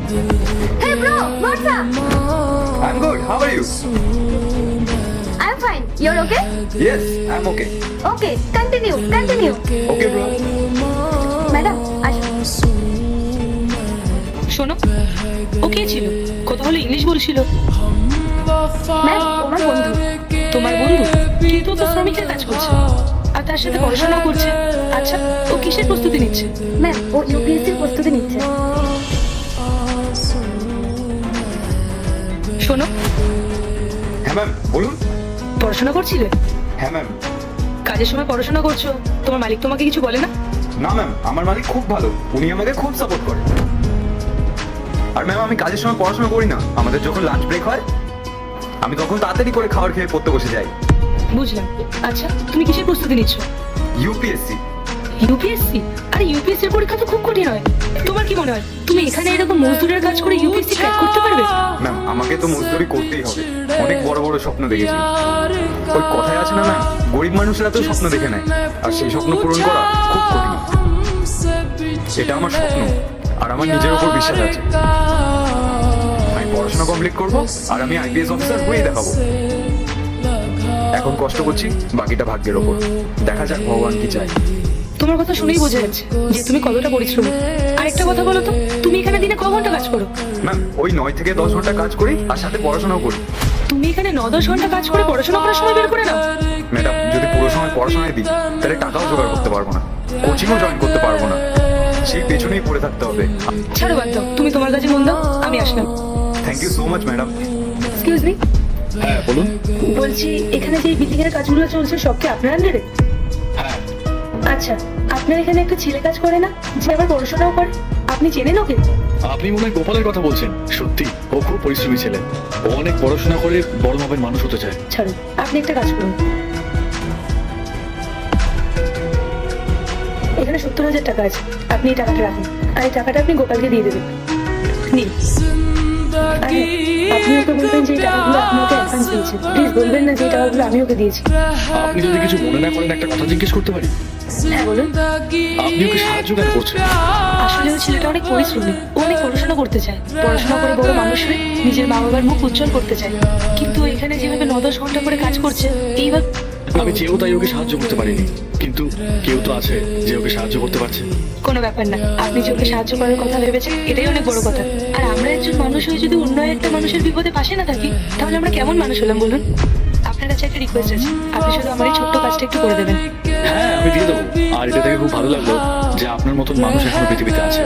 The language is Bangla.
Hey bro, what's up? I'm good. How are you? I'm fine. You're okay? Yes, I'm okay. Okay, continue. Okay, bro. Madam আসুন। শোনো, ও কে ছিল? কথা হলো ইংলিশ বলছিল। ম্যাম আমার বন্ধু। তোমার বন্ধু? কিন্তু ও তো শ্রমিকের কাজ করছে আর তার সাথে পড়াশোনা করছে। আচ্ছা, ও কিসের প্রস্তুতি নিচ্ছে? ম্যাম ও ইউপিএসসির প্রস্তুতি নিচ্ছে। শোনো, হ্যাঁ ম্যাম, বলুন। পড়াশোনা করছিলে? হ্যাঁ ম্যাম। কাজের সময় পড়াশোনা করছো, তোমার মালিক তোমাকে কিছু বলে না? না ম্যাম, আমার মালিক খুব ভালো, উনি আমাকে খুব সাপোর্ট করে। আর ম্যাম আমি কাজের সময় পড়াশোনা করি না, আমাদের যখন লাঞ্চ ব্রেক হয় আমি তখন তাড়াতাড়ি করে খাবার খেয়ে পড়তে বসে যাই। বুঝলাম। আচ্ছা, তুমি কিসের প্রস্তুতি নিচ্ছ? ইউপিএসসি। ইউপিএসসি? আরে ইউপিএসসি এর পরীক্ষা তো খুব কঠিন হয়। তোমার কি মনে হয় তুমি এখানে এরকম মজদুরের কাজ করে ইউপিএসসি ক্র্যাক করতে পারবে? ম্যাম আমাকে তো মজদুরি করতেই হবে, অনেক বড় বড় স্বপ্ন দেখেছি। ওই কথায় আছে না ম্যাম, গরিব মানুষরা তো স্বপ্ন দেখে নেয় আর সেই স্বপ্ন পূরণ করা খুব কঠিন। এটা আমার স্বপ্ন আর আমার নিজের উপর বিশ্বাস আছে। আমি পড়াশোনা কমপ্লিট করব আর আমি আইপিএস অফিসার হয়ে দেখাবো। এখন কষ্ট করছি, বাকিটা ভাগ্যের ওপর, দেখা যাক ভগবান কি চায়। তোমার কথা শুনেই বোঝা যাচ্ছে যে তুমি কতটা পরিশ্রমী। আরেকটা কথা বলো তো, তুমি এখানে দিনে ক ঘন্টা কাজ করো? ম্যাম ওই 9 থেকে 10 ঘন্টা কাজ করি আর সাথে পড়াশোনাও করি। তুমি এখানে 9-10 ঘন্টা কাজ করে পড়াশোনা করার সময় বের করে নাও? ম্যাডাম যদি পুরো সময় পড়াশোনায় দিই তাহলে টাকাও জোগাড় করতে পারবো না, কোচিংও জয়েন করতে পারবো না, সেই পেছনেই পড়ে থাকতে হবে। ছাড়ো বাদ দাও, তুমি তোমার কাছে মন দাও, আমি আসলাম। Thank you so much madam. Excuse me, হ্যাঁ বলুন। বলছি এখানে যে বিল্ডিং এর কাজগুলো চলছে সব কি আপনার আন্ডারে? হ্যাঁ। আচ্ছা, আপনার এখানে একটা ছেলে কাজ করে না, যে আবার পড়াশোনাও করে? আপনি চেনেন ওকে? আপনি মনে হয় গোপালের কথা বলছেন। সত্যি ও খুব পরিশ্রমী ছেলে, ও অনেক পড়াশোনা করে বড় মাপের মানুষ হতে চায়। ছাড়ুন, আপনি একটা কাজ করুন। এখানে 70,000 টাকা আছে, আপনি এই টাকাটা রাখুন আর এই টাকাটা আপনি গোপালকে দিয়ে দেবেন। নিন। আর হ্যাঁ, আপনি ওকে বলবেন যে এই টাকাগুলো আপনি ওকে অ্যাডভান্স দিয়েছেন। প্লিজ বলবেন না যে এই টাকাগুলো আমি ওকে দিয়েছি। আপনি যদি কিছু মনে না করেন একটা কথা জিজ্ঞেস করতে পারি? হ্যাঁ বলুন। আপনি ওকে সাহায্য কেন করছেন? আসলে ওই ছেলেটা অনেক পরিশ্রমী, ও অনেক পড়াশোনা করতে চায়, পড়াশোনা করে বড় মানুষ হয়ে নিজের মা বাবার মুখ উজ্জ্বল করতে চায়। কিন্তু এখানে যেভাবে 9-10 ঘন্টা করে কাজ করছে, এইভাবে আমি চেয়েও তাই ওকে সাহায্য করতে পারিনি, কিন্তু কেউ তো আছে যে ওকে সাহায্য করতে পারছে। কোনো ব্যাপার না, আপনি যে ওকে সাহায্য করার কথা ভেবেছেন এটাই অনেক বড় কথা। আর আমরা একজন মানুষ হয়ে যদি অন্য একটা মানুষের বিপদে পাশে না থাকি তাহলে আমরা কেমন মানুষ হলাম বলুন? আপনার কাছে একটা রিকোয়েস্ট আছে, আপনি শুধু আমার এই ছোট্ট কাজটা একটু করে দেবেন। হ্যাঁ আমি দিয়ে দেবো। আর এটা থেকে খুব ভালো লাগলো যে আপনার মতন মানুষ এখনো পৃথিবীতে আছে।